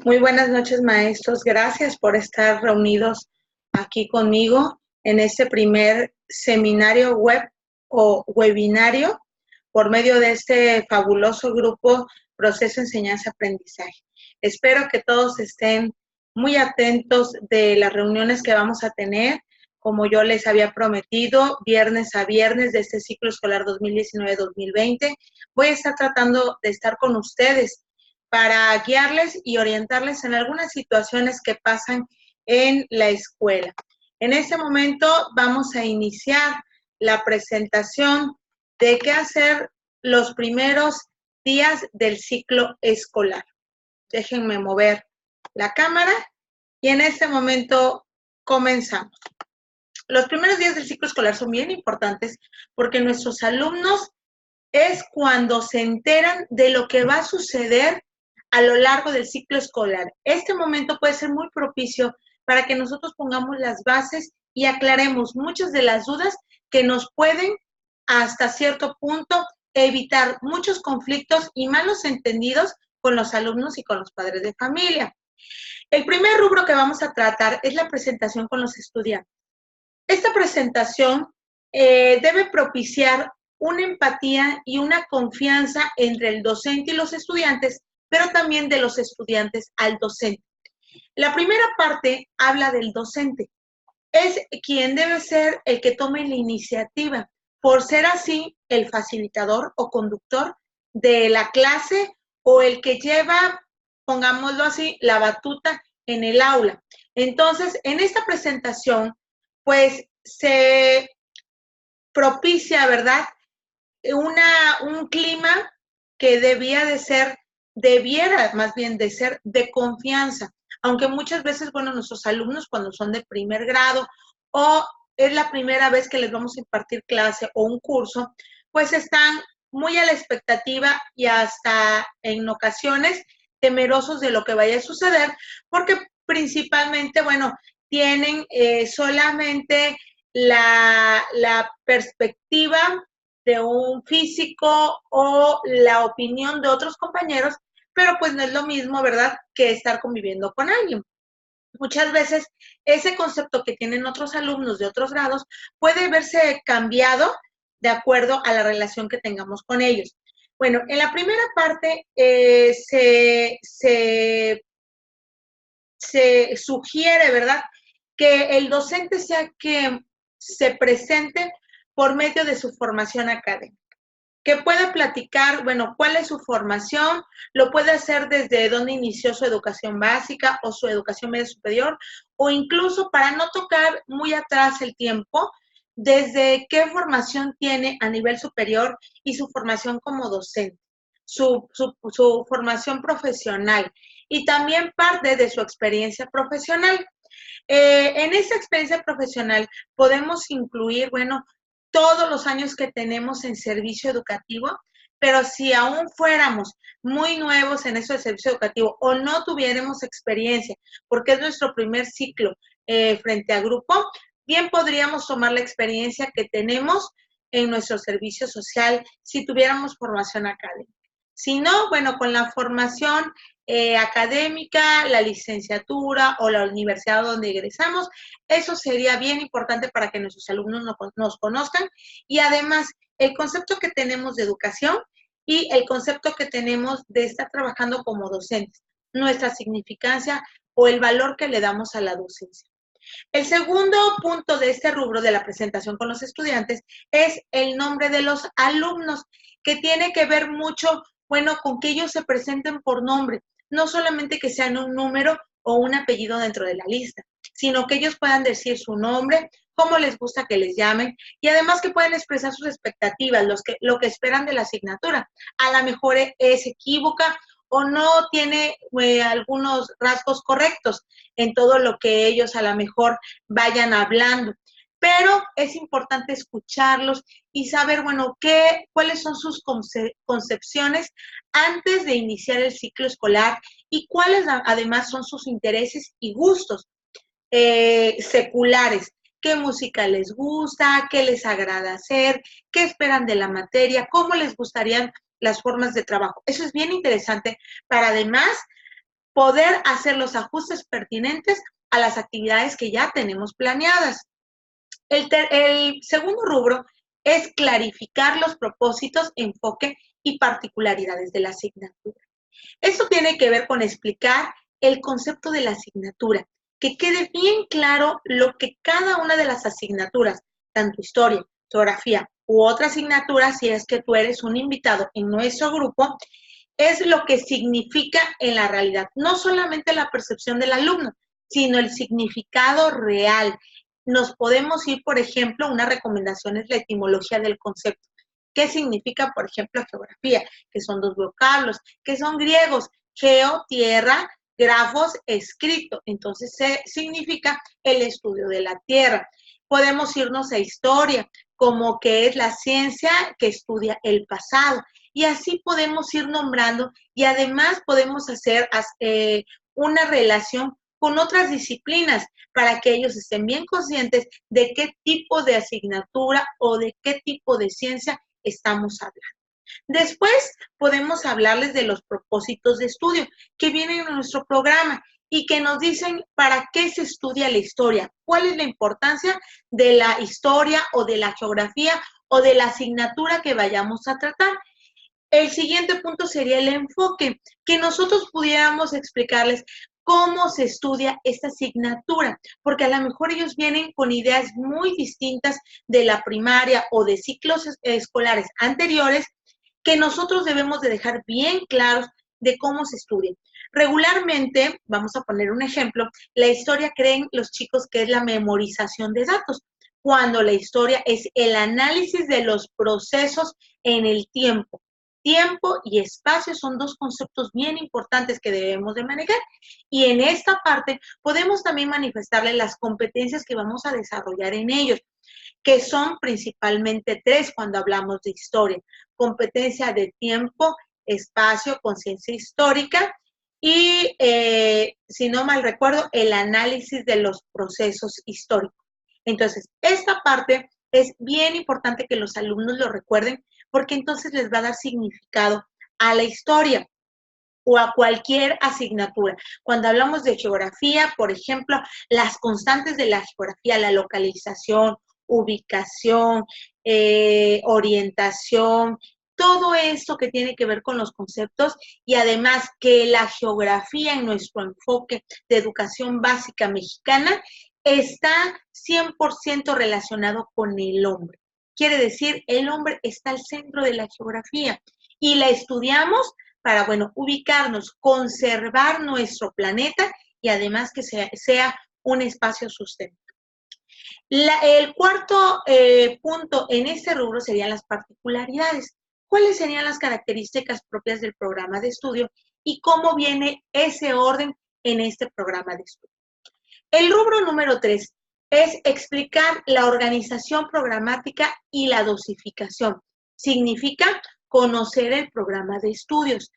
Muy buenas noches, maestros. Gracias por estar reunidos aquí conmigo en este primer seminario web o webinario por medio de este fabuloso grupo Proceso Enseñanza-Aprendizaje. Espero que todos estén muy atentos de las reuniones que vamos a tener, como yo les había prometido, viernes a viernes de este ciclo escolar 2019-2020. Voy a estar tratando de estar con ustedes para guiarles y orientarles en algunas situaciones que pasan en la escuela. En este momento vamos a iniciar la presentación de qué hacer los primeros días del ciclo escolar. Déjenme mover la cámara y en este momento comenzamos. Los primeros días del ciclo escolar son bien importantes porque nuestros alumnos es cuando se enteran de lo que va a suceder a lo largo del ciclo escolar. Este momento puede ser muy propicio para que nosotros pongamos las bases y aclaremos muchas de las dudas que nos pueden, hasta cierto punto, evitar muchos conflictos y malos entendidos con los alumnos y con los padres de familia. El primer rubro que vamos a tratar es la presentación con los estudiantes. Esta presentación debe propiciar una empatía y una confianza entre el docente y los estudiantes, pero también de los estudiantes al docente. La primera parte habla del docente. Es quien debe ser el que tome la iniciativa, por ser así el facilitador o conductor de la clase o el que lleva, pongámoslo así, la batuta en el aula. Entonces, en esta presentación, pues se propicia, ¿verdad? Un clima que debiera más bien de ser de confianza, aunque muchas veces, bueno, nuestros alumnos cuando son de primer grado o es la primera vez que les vamos a impartir clase o un curso, pues están muy a la expectativa y hasta en ocasiones temerosos de lo que vaya a suceder, porque principalmente, bueno, tienen solamente la perspectiva de un físico o la opinión de otros compañeros, pero pues no es lo mismo, ¿verdad?, que estar conviviendo con alguien. Muchas veces ese concepto que tienen otros alumnos de otros grados puede verse cambiado de acuerdo a la relación que tengamos con ellos. Bueno, en la primera parte se sugiere, ¿verdad?, que el docente sea que se presente por medio de su formación académica, que pueda platicar, bueno, cuál es su formación, lo puede hacer desde dónde inició su educación básica o su educación media superior, o incluso para no tocar muy atrás el tiempo, desde qué formación tiene a nivel superior y su formación como docente, su formación profesional y también parte de su experiencia profesional. En esa experiencia profesional podemos incluir, bueno, todos los años que tenemos en servicio educativo, pero si aún fuéramos muy nuevos en eso de servicio educativo o no tuviéramos experiencia, porque es nuestro primer ciclo frente a grupo, bien podríamos tomar la experiencia que tenemos en nuestro servicio social si tuviéramos formación académica. Si no, bueno, con la formación académica, la licenciatura o la universidad donde egresamos, eso sería bien importante para que nuestros alumnos nos conozcan y además el concepto que tenemos de educación y el concepto que tenemos de estar trabajando como docentes, nuestra significancia o el valor que le damos a la docencia. El segundo punto de este rubro de la presentación con los estudiantes es el nombre de los alumnos, que tiene que ver mucho, bueno, con que ellos se presenten por nombre, no solamente que sean un número o un apellido dentro de la lista, sino que ellos puedan decir su nombre, cómo les gusta que les llamen y además que puedan expresar sus expectativas, lo que esperan de la asignatura. A lo mejor es equívoca o no tiene algunos rasgos correctos en todo lo que ellos a lo mejor vayan hablando. Pero es importante escucharlos y saber, bueno, cuáles son sus concepciones antes de iniciar el ciclo escolar y cuáles además son sus intereses y gustos seculares. ¿Qué música les gusta? ¿Qué les agrada hacer? ¿Qué esperan de la materia? ¿Cómo les gustarían las formas de trabajo? Eso es bien interesante para además poder hacer los ajustes pertinentes a las actividades que ya tenemos planeadas. El segundo rubro es clarificar los propósitos, enfoque y particularidades de la asignatura. Esto tiene que ver con explicar el concepto de la asignatura, que quede bien claro lo que cada una de las asignaturas, tanto historia, geografía u otra asignatura, si es que tú eres un invitado en nuestro grupo, es lo que significa en la realidad. No solamente la percepción del alumno, sino el significado real. Nos podemos ir, por ejemplo, una recomendación es la etimología del concepto. ¿Qué significa, por ejemplo, geografía? Que son dos vocablos, que son griegos, geo, tierra, grafos, escrito. Entonces, significa el estudio de la tierra. Podemos irnos a historia, como que es la ciencia que estudia el pasado. Y así podemos ir nombrando y además podemos hacer una relación con otras disciplinas para que ellos estén bien conscientes de qué tipo de asignatura o de qué tipo de ciencia estamos hablando. Después podemos hablarles de los propósitos de estudio que vienen en nuestro programa y que nos dicen para qué se estudia la historia, cuál es la importancia de la historia o de la geografía o de la asignatura que vayamos a tratar. El siguiente punto sería el enfoque, que nosotros pudiéramos explicarles cómo se estudia esta asignatura, porque a lo mejor ellos vienen con ideas muy distintas de la primaria o de ciclos escolares anteriores, que nosotros debemos de dejar bien claros de cómo se estudia. Regularmente, vamos a poner un ejemplo, la historia creen los chicos que es la memorización de datos, cuando la historia es el análisis de los procesos en el tiempo. Tiempo y espacio son dos conceptos bien importantes que debemos de manejar y en esta parte podemos también manifestarles las competencias que vamos a desarrollar en ellos, que son principalmente tres cuando hablamos de historia. Competencia de tiempo, espacio, conciencia histórica y, si no mal recuerdo, el análisis de los procesos históricos. Entonces, esta parte es bien importante que los alumnos lo recuerden porque entonces les va a dar significado a la historia o a cualquier asignatura. Cuando hablamos de geografía, por ejemplo, las constantes de la geografía, la localización, ubicación, orientación, todo esto que tiene que ver con los conceptos y además que la geografía en nuestro enfoque de educación básica mexicana está 100% relacionado con el hombre. Quiere decir, el hombre está al centro de la geografía y la estudiamos para, bueno, ubicarnos, conservar nuestro planeta y además que sea un espacio sustentable. El cuarto punto en este rubro serían las particularidades. ¿Cuáles serían las características propias del programa de estudio y cómo viene ese orden en este programa de estudio? El rubro número 3 es explicar la organización programática y la dosificación. Significa conocer el programa de estudios.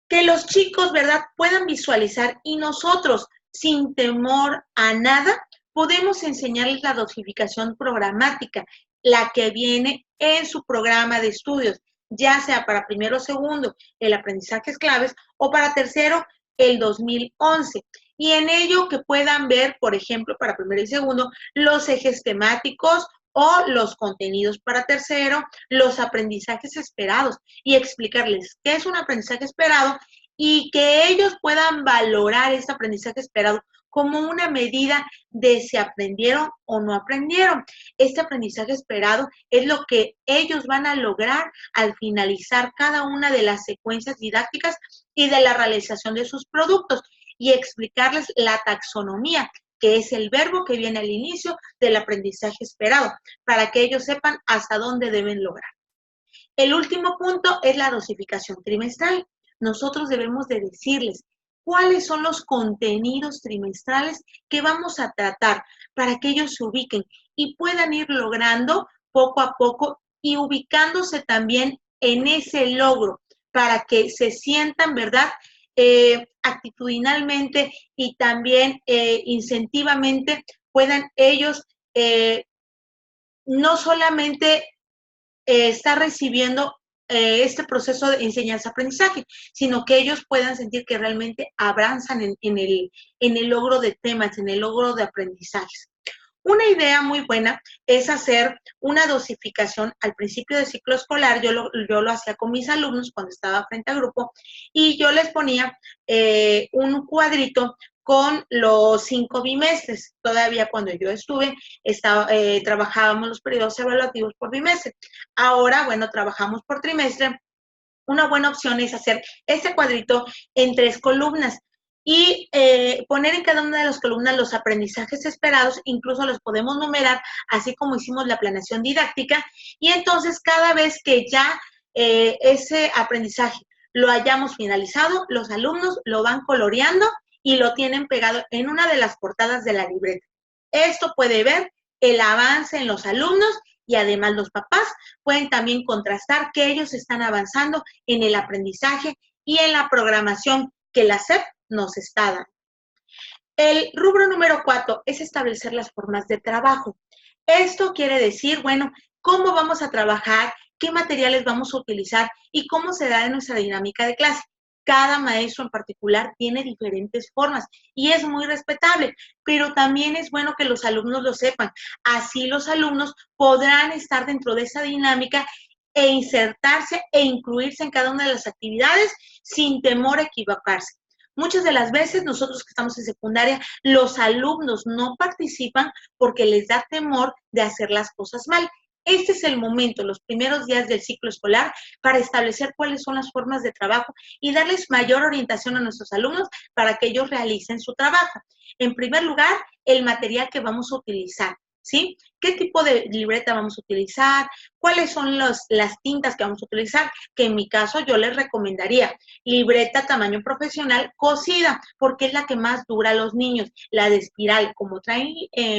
Que los chicos, ¿verdad?, puedan visualizar y nosotros, sin temor a nada, podemos enseñarles la dosificación programática, la que viene en su programa de estudios, ya sea para primero o segundo, el aprendizajes claves, o para tercero, el 2011. Y en ello que puedan ver, por ejemplo, para primero y segundo, los ejes temáticos o los contenidos para tercero, los aprendizajes esperados y explicarles qué es un aprendizaje esperado y que ellos puedan valorar ese aprendizaje esperado como una medida de si aprendieron o no aprendieron. Este aprendizaje esperado es lo que ellos van a lograr al finalizar cada una de las secuencias didácticas y de la realización de sus productos y explicarles la taxonomía, que es el verbo que viene al inicio del aprendizaje esperado, para que ellos sepan hasta dónde deben lograr. El último punto es la dosificación trimestral. Nosotros debemos de decirles cuáles son los contenidos trimestrales que vamos a tratar para que ellos se ubiquen y puedan ir logrando poco a poco y ubicándose también en ese logro para que se sientan, ¿verdad?, actitudinalmente y también incentivamente puedan ellos no solamente estar recibiendo este proceso de enseñanza-aprendizaje, sino que ellos puedan sentir que realmente avanzan en el logro de temas, en el logro de aprendizajes. Una idea muy buena es hacer una dosificación al principio del ciclo escolar. Yo lo hacía con mis alumnos cuando estaba frente al grupo y yo les ponía un cuadrito con los 5 bimestres. Todavía cuando yo estuve, trabajábamos los periodos evaluativos por bimestre. Ahora, bueno, trabajamos por trimestre. Una buena opción es hacer este cuadrito en 3 columnas y poner en cada una de las columnas los aprendizajes esperados, incluso los podemos numerar, así como hicimos la planeación didáctica, y entonces cada vez que ya ese aprendizaje lo hayamos finalizado, los alumnos lo van coloreando y lo tienen pegado en una de las portadas de la libreta. Esto puede ver el avance en los alumnos y además los papás pueden también contrastar que ellos están avanzando en el aprendizaje y en la programación que la SEP nos está dando. El rubro número 4 es establecer las formas de trabajo. Esto quiere decir, bueno, cómo vamos a trabajar, qué materiales vamos a utilizar y cómo se da en nuestra dinámica de clase. Cada maestro en particular tiene diferentes formas y es muy respetable, pero también es bueno que los alumnos lo sepan. Así los alumnos podrán estar dentro de esa dinámica e insertarse e incluirse en cada una de las actividades sin temor a equivocarse. Muchas de las veces nosotros que estamos en secundaria, los alumnos no participan porque les da temor de hacer las cosas mal. Este es el momento, los primeros días del ciclo escolar, para establecer cuáles son las formas de trabajo y darles mayor orientación a nuestros alumnos para que ellos realicen su trabajo. En primer lugar, el material que vamos a utilizar, ¿sí? ¿Qué tipo de libreta vamos a utilizar? ¿Cuáles son las tintas que vamos a utilizar? Que en mi caso yo les recomendaría libreta tamaño profesional cosida, porque es la que más dura a los niños. La de espiral, como traen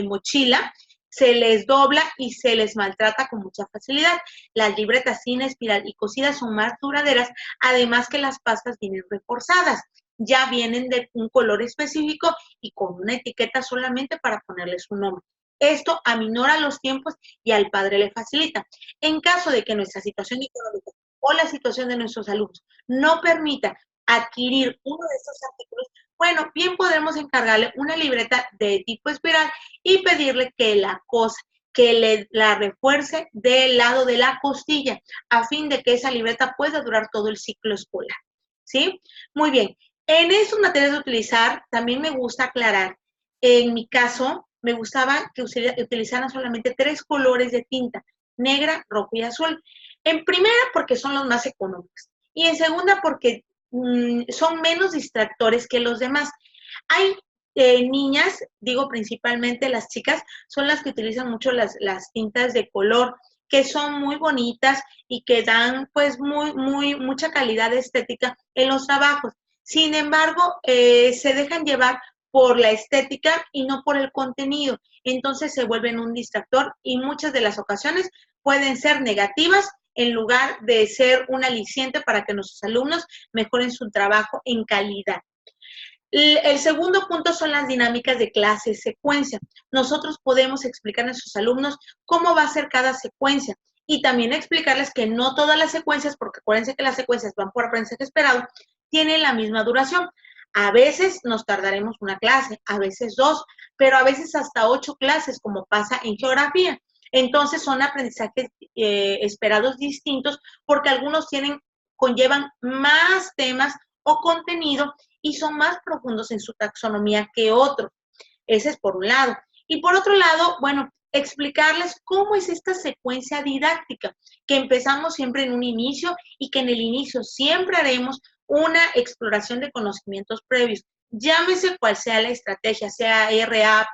mochila, se les dobla y se les maltrata con mucha facilidad. Las libretas sin espiral y cosidas son más duraderas, además que las pastas vienen reforzadas. Ya vienen de un color específico y con una etiqueta solamente para ponerle su nombre. Esto aminora los tiempos y al padre le facilita. En caso de que nuestra situación económica o la situación de nuestros alumnos no permita adquirir uno de estos artículos, bueno, bien podremos encargarle una libreta de tipo espiral y pedirle que la refuerce del lado de la costilla, a fin de que esa libreta pueda durar todo el ciclo escolar, ¿sí? Muy bien. En estos materiales de utilizar, también me gusta aclarar, en mi caso, me gustaba que utilizaran solamente 3 colores de tinta, negra, rojo y azul. En primera, porque son los más económicos. Y en segunda, porque son menos distractores que los demás. Hay niñas, digo principalmente las chicas, son las que utilizan mucho las tintas de color, que son muy bonitas y que dan pues mucha calidad estética en los trabajos. Sin embargo, se dejan llevar por la estética y no por el contenido. Entonces se vuelven un distractor y muchas de las ocasiones pueden ser negativas en lugar de ser un aliciente para que nuestros alumnos mejoren su trabajo en calidad. El segundo punto son las dinámicas de clase secuencia. Nosotros podemos explicar a nuestros alumnos cómo va a ser cada secuencia y también explicarles que no todas las secuencias, porque acuérdense que las secuencias van por aprendizaje esperado, tienen la misma duración. A veces nos tardaremos una clase, a veces 2, pero a veces hasta 8 clases, como pasa en geografía. Entonces son aprendizajes esperados distintos porque algunos conllevan más temas o contenido y son más profundos en su taxonomía que otros. Ese es por un lado. Y por otro lado, bueno, explicarles cómo es esta secuencia didáctica, que empezamos siempre en un inicio y que en el inicio siempre haremos una exploración de conocimientos previos. Llámese cual sea la estrategia, sea RA,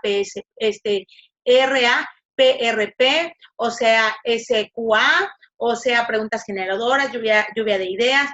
PRP, o sea SQA, o sea preguntas generadoras, lluvia de ideas.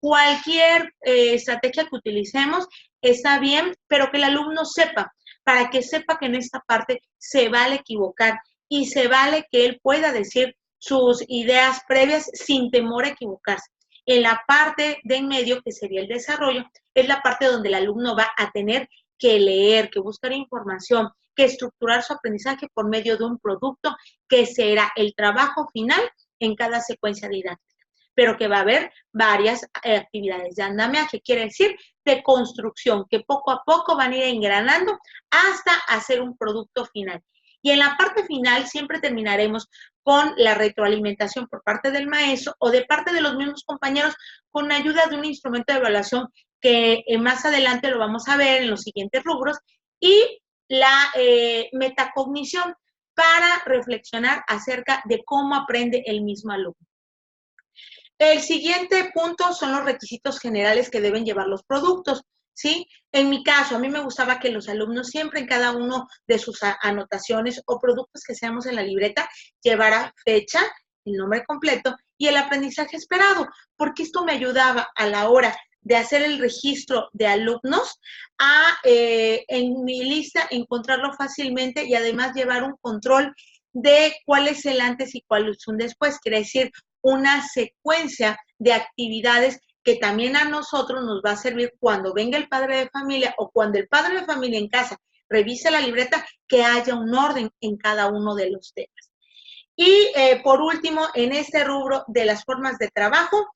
Cualquier estrategia que utilicemos está bien, pero que el alumno sepa, para que sepa que en esta parte se vale equivocar y se vale que él pueda decir sus ideas previas sin temor a equivocarse. En la parte de en medio, que sería el desarrollo, es la parte donde el alumno va a tener que leer, que buscar información, que estructurar su aprendizaje por medio de un producto que será el trabajo final en cada secuencia didáctica. pero que va a haber varias actividades de andamiaje, quiere decir de construcción, que poco a poco van a ir engranando hasta hacer un producto final. Y en la parte final siempre terminaremos con la retroalimentación por parte del maestro o de parte de los mismos compañeros con ayuda de un instrumento de evaluación que más adelante lo vamos a ver en los siguientes rubros, y la metacognición para reflexionar acerca de cómo aprende el mismo alumno. El siguiente punto son los requisitos generales que deben llevar los productos, ¿sí? En mi caso, a mí me gustaba que los alumnos siempre en cada uno de sus anotaciones o productos que seamos en la libreta llevara fecha, el nombre completo y el aprendizaje esperado, porque esto me ayudaba a la hora de hacer el registro de alumnos a en mi lista encontrarlo fácilmente y además llevar un control de cuál es el antes y cuál es un después, quiere decir una secuencia de actividades que también a nosotros nos va a servir cuando venga el padre de familia o cuando el padre de familia en casa revise la libreta, que haya un orden en cada uno de los temas. Y por último, en este rubro de las formas de trabajo,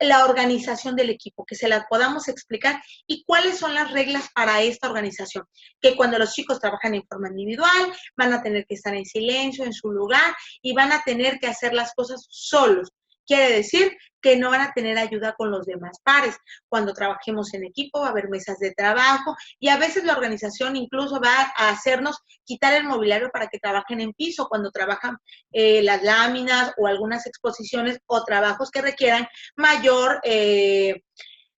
la organización del equipo, que se las podamos explicar y cuáles son las reglas para esta organización. Que cuando los chicos trabajan en forma individual, van a tener que estar en silencio, en su lugar, y van a tener que hacer las cosas solos. Quiere decir que no van a tener ayuda con los demás pares. Cuando trabajemos en equipo va a haber mesas de trabajo y a veces la organización incluso va a hacernos quitar el mobiliario para que trabajen en piso cuando trabajan las láminas o algunas exposiciones o trabajos que requieran mayores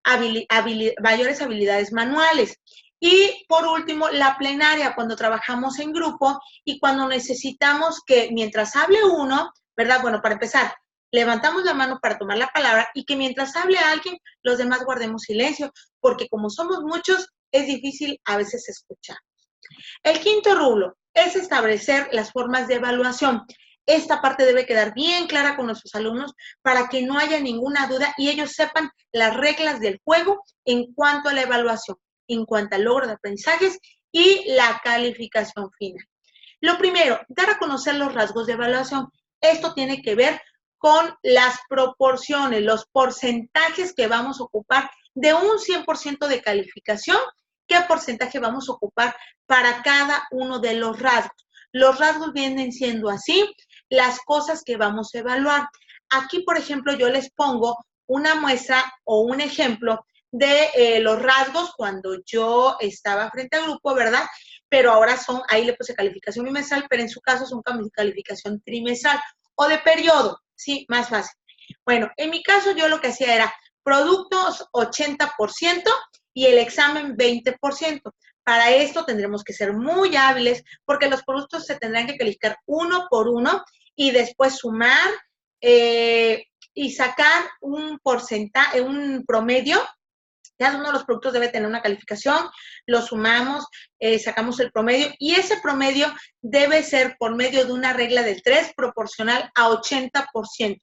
habilidades manuales. Y por último, la plenaria, cuando trabajamos en grupo y cuando necesitamos que mientras hable uno, ¿verdad? Bueno, para empezar, levantamos la mano para tomar la palabra y que mientras hable alguien, los demás guardemos silencio, porque como somos muchos, es difícil a veces escuchar. El quinto rubro es establecer las formas de evaluación. Esta parte debe quedar bien clara con nuestros alumnos para que no haya ninguna duda y ellos sepan las reglas del juego en cuanto a la evaluación, en cuanto al logro de aprendizajes y la calificación final. Lo primero, dar a conocer los rasgos de evaluación. Esto tiene que ver con las proporciones, los porcentajes que vamos a ocupar de un 100% de calificación, qué porcentaje vamos a ocupar para cada uno de los rasgos. Los rasgos vienen siendo así, las cosas que vamos a evaluar. Aquí, por ejemplo, yo les pongo una muestra o un ejemplo de los rasgos cuando yo estaba frente al grupo, ¿verdad? Pero ahora son, ahí le puse calificación bimestral, pero en su caso son calificación trimestral o de periodo, ¿sí? Más fácil. Bueno, en mi caso yo lo que hacía era productos 80% y el examen 20%. Para esto tendremos que ser muy hábiles porque los productos se tendrán que calificar uno por uno y después sumar y sacar un porcentaje, un promedio. Cada uno de los productos debe tener una calificación, lo sumamos, sacamos el promedio y ese promedio debe ser por medio de una regla del 3 proporcional a 80%.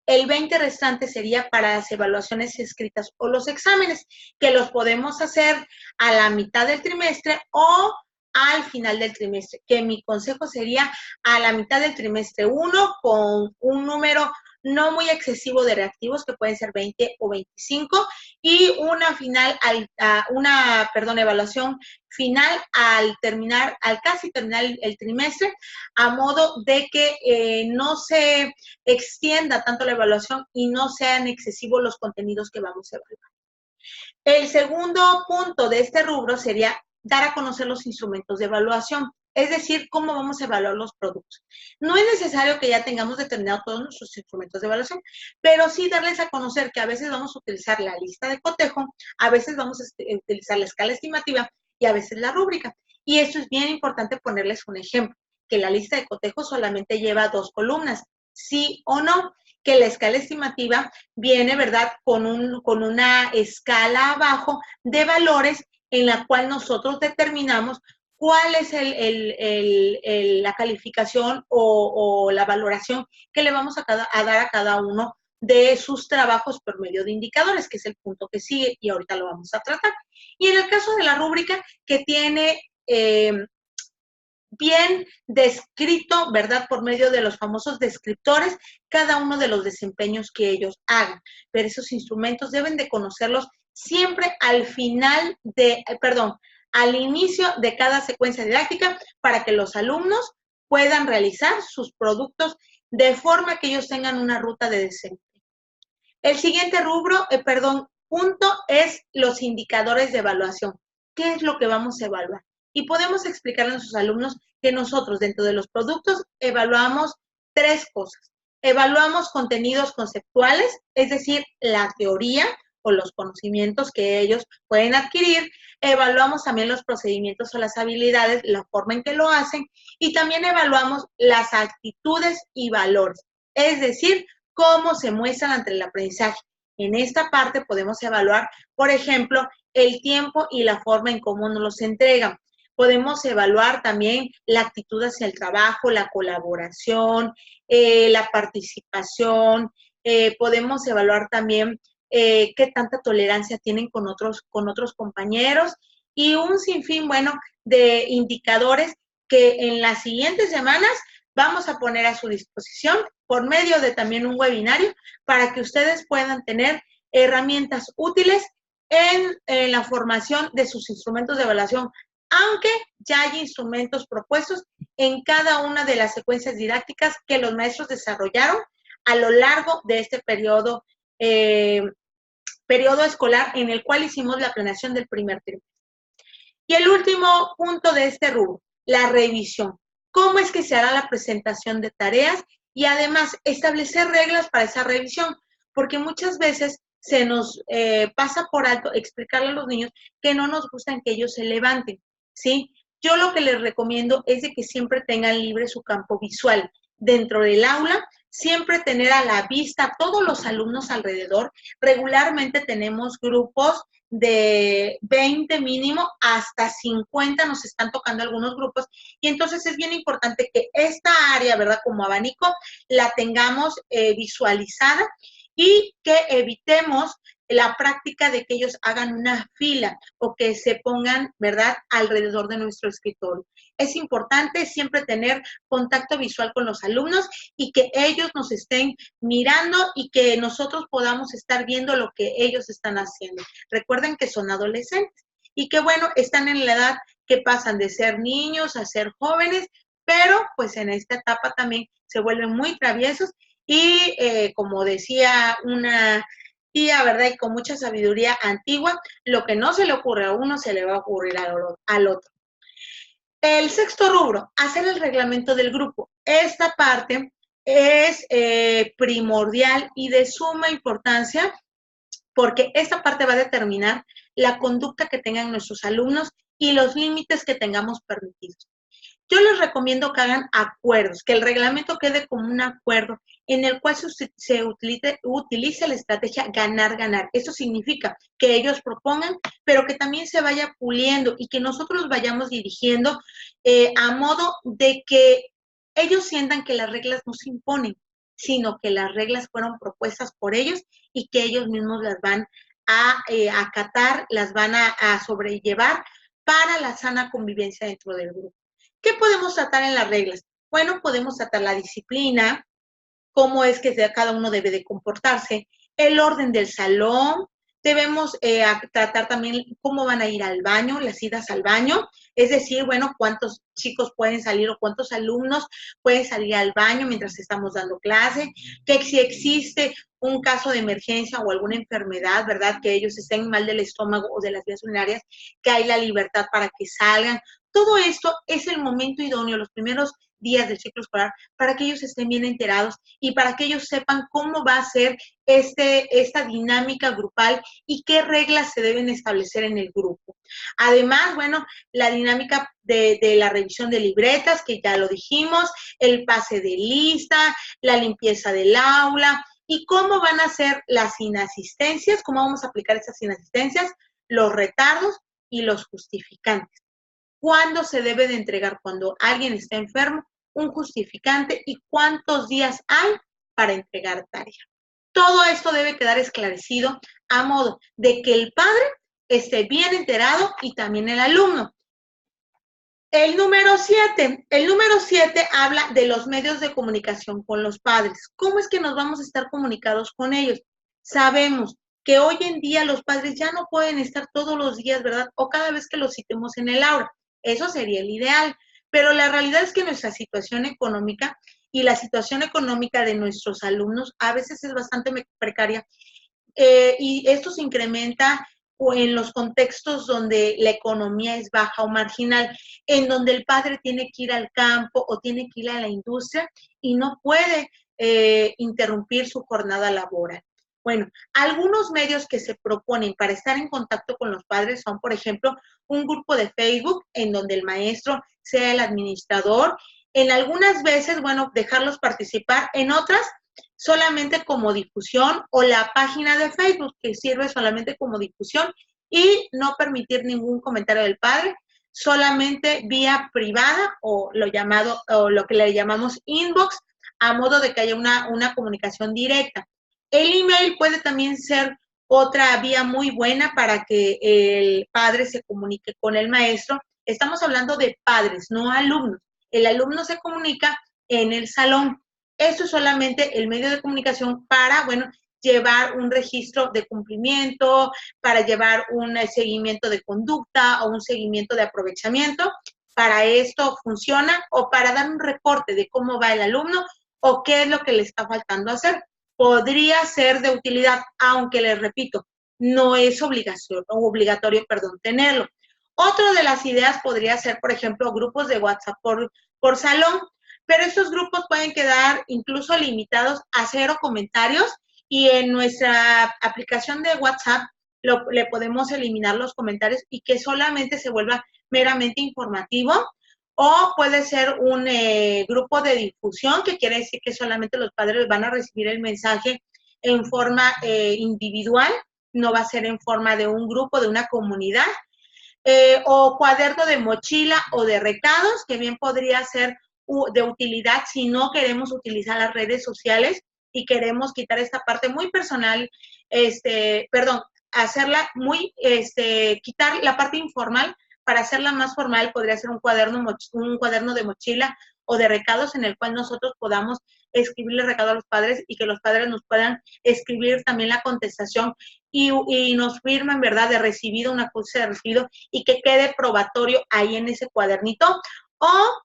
El 20 restante sería para las evaluaciones escritas o los exámenes, que los podemos hacer a la mitad del trimestre o al final del trimestre, que mi consejo sería a la mitad del trimestre 1 con un número no muy excesivo de reactivos, que pueden ser 20 o 25, y una evaluación final al casi terminar el trimestre, a modo de que no se extienda tanto la evaluación y no sean excesivos los contenidos que vamos a evaluar. El segundo punto de este rubro sería dar a conocer los instrumentos de evaluación, es decir, cómo vamos a evaluar los productos. No es necesario que ya tengamos determinados todos nuestros instrumentos de evaluación, pero sí darles a conocer que a veces vamos a utilizar la lista de cotejo, a veces vamos a utilizar la escala estimativa y a veces la rúbrica. Y esto es bien importante ponerles un ejemplo, que la lista de cotejo solamente lleva 2 columnas, sí o no, que la escala estimativa viene, ¿verdad?, con una escala abajo de valores en la cual nosotros determinamos cuál es la calificación o la valoración que le vamos a dar a cada uno de sus trabajos por medio de indicadores, que es el punto que sigue y ahorita lo vamos a tratar. Y en el caso de la rúbrica, que tiene bien descrito, ¿verdad? Por medio de los famosos descriptores, cada uno de los desempeños que ellos hagan. Pero esos instrumentos deben de conocerlos siempre al final al inicio de cada secuencia didáctica para que los alumnos puedan realizar sus productos de forma que ellos tengan una ruta de desempeño. El siguiente punto es los indicadores de evaluación. ¿Qué es lo que vamos a evaluar? Y podemos explicarle a nuestros alumnos que nosotros dentro de los productos evaluamos 3 cosas. Evaluamos contenidos conceptuales, es decir, la teoría o los conocimientos que ellos pueden adquirir. Evaluamos también los procedimientos o las habilidades, la forma en que lo hacen. Y también evaluamos las actitudes y valores, es decir, cómo se muestran ante el aprendizaje. En esta parte podemos evaluar, por ejemplo, el tiempo y la forma en cómo nos los entregan. Podemos evaluar también la actitud hacia el trabajo, la colaboración, la participación. Podemos evaluar también qué tanta tolerancia tienen con otros compañeros y un sinfín, bueno, de indicadores que en las siguientes semanas vamos a poner a su disposición por medio de también un webinario para que ustedes puedan tener herramientas útiles en la formación de sus instrumentos de evaluación, aunque ya hay instrumentos propuestos en cada una de las secuencias didácticas que los maestros desarrollaron a lo largo de este periodo escolar en el cual hicimos la planeación del primer trimestre. Y el último punto de este rubro, la revisión. ¿Cómo es que se hará la presentación de tareas? Y además, establecer reglas para esa revisión, porque muchas veces se nos pasa por alto explicarle a los niños que no nos gustan que ellos se levanten, ¿sí? Yo lo que les recomiendo es de que siempre tengan libre su campo visual. Dentro del aula, siempre tener a la vista a todos los alumnos alrededor. Regularmente tenemos grupos de 20 mínimo hasta 50 nos están tocando algunos grupos y entonces es bien importante que esta área, ¿verdad? Como abanico, la tengamos visualizada y que evitemos la práctica de que ellos hagan una fila o que se pongan, ¿verdad?, alrededor de nuestro escritorio. Es importante siempre tener contacto visual con los alumnos y que ellos nos estén mirando y que nosotros podamos estar viendo lo que ellos están haciendo. Recuerden que son adolescentes y que, bueno, están en la edad que pasan de ser niños a ser jóvenes, pero pues en esta etapa también se vuelven muy traviesos y como decía una tía, ¿verdad? Y con mucha sabiduría antigua, lo que no se le ocurre a uno se le va a ocurrir al otro. El sexto rubro, hacer el reglamento del grupo. Esta parte es primordial y de suma importancia porque esta parte va a determinar la conducta que tengan nuestros alumnos y los límites que tengamos permitidos. Yo les recomiendo que hagan acuerdos, que el reglamento quede como un acuerdo en el cual se utilice la estrategia ganar-ganar. Eso significa que ellos propongan, pero que también se vaya puliendo y que nosotros vayamos dirigiendo a modo de que ellos sientan que las reglas no se imponen, sino que las reglas fueron propuestas por ellos y que ellos mismos las van a acatar, las van a sobrellevar para la sana convivencia dentro del grupo. ¿Qué podemos tratar en las reglas? Bueno, podemos tratar la disciplina, cómo es que cada uno debe de comportarse, el orden del salón, debemos tratar también cómo van a ir al baño, las idas al baño, es decir, bueno, cuántos chicos pueden salir o cuántos alumnos pueden salir al baño mientras estamos dando clase, que si existe un caso de emergencia o alguna enfermedad, ¿verdad? Que ellos estén mal del estómago o de las vías urinarias, que hay la libertad para que salgan. Todo esto es el momento idóneo, los primeros días del ciclo escolar, para que ellos estén bien enterados y para que ellos sepan cómo va a ser esta dinámica grupal y qué reglas se deben establecer en el grupo. Además, bueno, la dinámica de la revisión de libretas, que ya lo dijimos, el pase de lista, la limpieza del aula y cómo van a ser las inasistencias, cómo vamos a aplicar esas inasistencias, los retardos y los justificantes. ¿Cuándo se debe de entregar? Cuando alguien está enfermo, un justificante y cuántos días hay para entregar tarea. Todo esto debe quedar esclarecido a modo de que el padre esté bien enterado y también el alumno. El número 7 habla de los medios de comunicación con los padres. ¿Cómo es que nos vamos a estar comunicados con ellos? Sabemos que hoy en día los padres ya no pueden estar todos los días, ¿verdad? O cada vez que los citemos en el aula. Eso sería el ideal. Pero la realidad es que nuestra situación económica y la situación económica de nuestros alumnos a veces es bastante precaria, y esto se incrementa en los contextos donde la economía es baja o marginal, en donde el padre tiene que ir al campo o tiene que ir a la industria y no puede interrumpir su jornada laboral. Bueno, algunos medios que se proponen para estar en contacto con los padres son, por ejemplo, un grupo de Facebook en donde el maestro sea el administrador. En algunas veces, bueno, dejarlos participar, en otras solamente como difusión, o la página de Facebook que sirve solamente como difusión y no permitir ningún comentario del padre, solamente vía privada o lo que le llamamos inbox, a modo de que haya una comunicación directa. El email puede también ser otra vía muy buena para que el padre se comunique con el maestro. Estamos hablando de padres, no alumnos. El alumno se comunica en el salón. Eso es solamente el medio de comunicación para, bueno, llevar un registro de cumplimiento, para llevar un seguimiento de conducta o un seguimiento de aprovechamiento. Para esto funciona, o para dar un reporte de cómo va el alumno o qué es lo que le está faltando hacer. Podría ser de utilidad, aunque les repito, no es obligatorio tenerlo. Otra de las ideas podría ser, por ejemplo, grupos de WhatsApp por salón, pero estos grupos pueden quedar incluso limitados a 0 comentarios, y en nuestra aplicación de WhatsApp le podemos eliminar los comentarios y que solamente se vuelva meramente informativo. O puede ser un grupo de difusión, que quiere decir que solamente los padres van a recibir el mensaje en forma individual, no va a ser en forma de un grupo, de una comunidad. O cuaderno de mochila o de recados, que bien podría ser de utilidad si no queremos utilizar las redes sociales y queremos quitar esta parte muy personal, hacerla muy, quitar la parte informal para hacerla más formal. Podría ser un cuaderno de mochila o de recados, en el cual nosotros podamos escribirle recado a los padres y que los padres nos puedan escribir también la contestación y nos firmen, ¿verdad?, de recibido, una cosa de recibido, y que quede probatorio ahí en ese cuadernito. O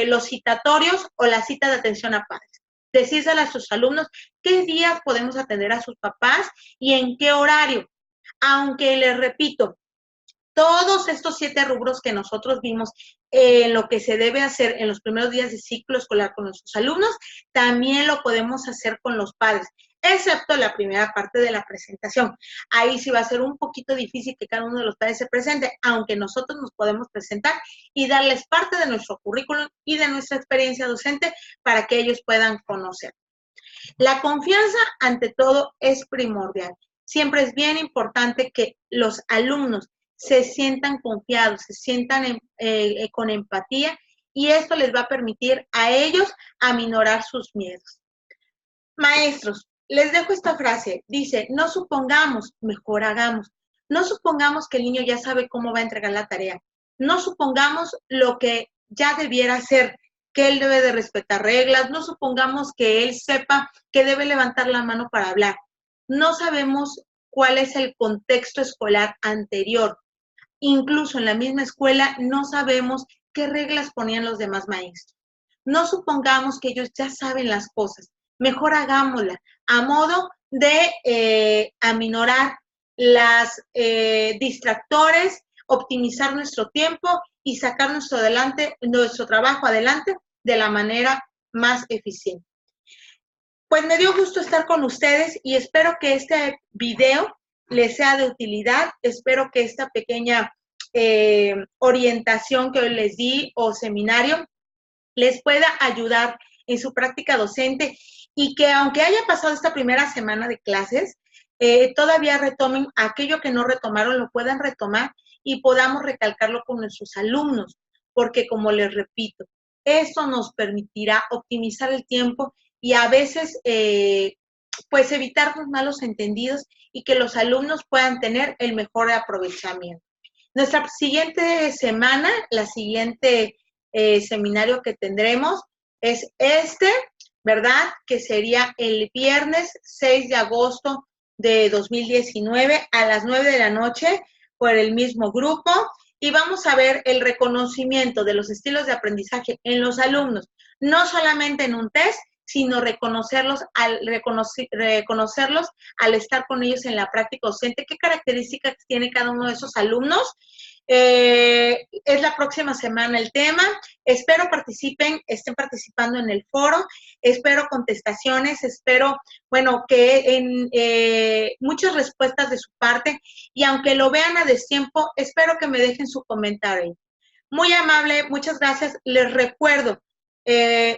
los citatorios o la cita de atención a padres. Decírselo a sus alumnos qué días podemos atender a sus papás y en qué horario. Aunque les repito, todos estos 7 rubros que nosotros vimos en lo que se debe hacer en los primeros días de ciclo escolar con nuestros alumnos, también lo podemos hacer con los padres, excepto la primera parte de la presentación. Ahí sí va a ser un poquito difícil que cada uno de los padres se presente, aunque nosotros nos podemos presentar y darles parte de nuestro currículum y de nuestra experiencia docente para que ellos puedan conocer. La confianza, ante todo, es primordial. Siempre es bien importante que los alumnos se sientan confiados, se sientan con empatía, y esto les va a permitir a ellos aminorar sus miedos. Maestros, les dejo esta frase. Dice: no supongamos, mejor hagamos. No supongamos que el niño ya sabe cómo va a entregar la tarea. No supongamos lo que ya debiera hacer, que él debe de respetar reglas. No supongamos que él sepa que debe levantar la mano para hablar. No sabemos cuál es el contexto escolar anterior. Incluso en la misma escuela no sabemos qué reglas ponían los demás maestros. No supongamos que ellos ya saben las cosas. Mejor hagámosla a modo de aminorar las distractores, optimizar nuestro tiempo y sacar nuestro trabajo adelante de la manera más eficiente. Pues me dio gusto estar con ustedes y espero que este video les sea de utilidad. Espero que esta pequeña orientación que hoy les di, o seminario, les pueda ayudar en su práctica docente, y que aunque haya pasado esta primera semana de clases, todavía retomen aquello que no retomaron, lo puedan retomar y podamos recalcarlo con nuestros alumnos, porque, como les repito, esto nos permitirá optimizar el tiempo y a veces pues evitar los malos entendidos y que los alumnos puedan tener el mejor aprovechamiento. Nuestra siguiente semana, la siguiente seminario que tendremos es ¿verdad? Que sería el viernes 6 de agosto de 2019 a las 9 de la noche por el mismo grupo, y vamos a ver el reconocimiento de los estilos de aprendizaje en los alumnos, no solamente en un test, sino reconocerlos al estar con ellos en la práctica docente, qué características tiene cada uno de esos alumnos. Es la próxima semana el tema. Espero estén participando en el foro, espero contestaciones, espero, bueno, que muchas respuestas de su parte, y aunque lo vean a destiempo, espero que me dejen su comentario. Muy amable, muchas gracias. Les recuerdo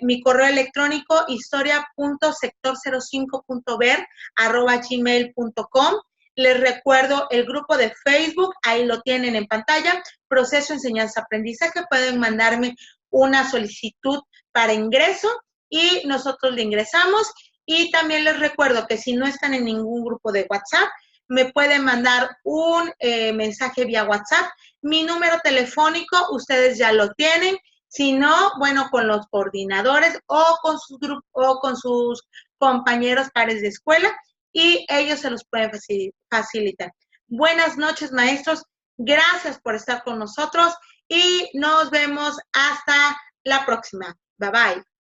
mi correo electrónico historia.sector05.ver@gmail.com. Les recuerdo el grupo de Facebook, ahí lo tienen en pantalla, Proceso Enseñanza-Aprendizaje. Pueden mandarme una solicitud para ingreso y nosotros le ingresamos. Y también les recuerdo que si no están en ningún grupo de WhatsApp, me pueden mandar un mensaje vía WhatsApp. Mi número telefónico, ustedes ya lo tienen. Si no, bueno, con los coordinadores o con sus compañeros pares de escuela, y ellos se los pueden facilitar. Buenas noches, maestros. Gracias por estar con nosotros y nos vemos hasta la próxima. Bye bye.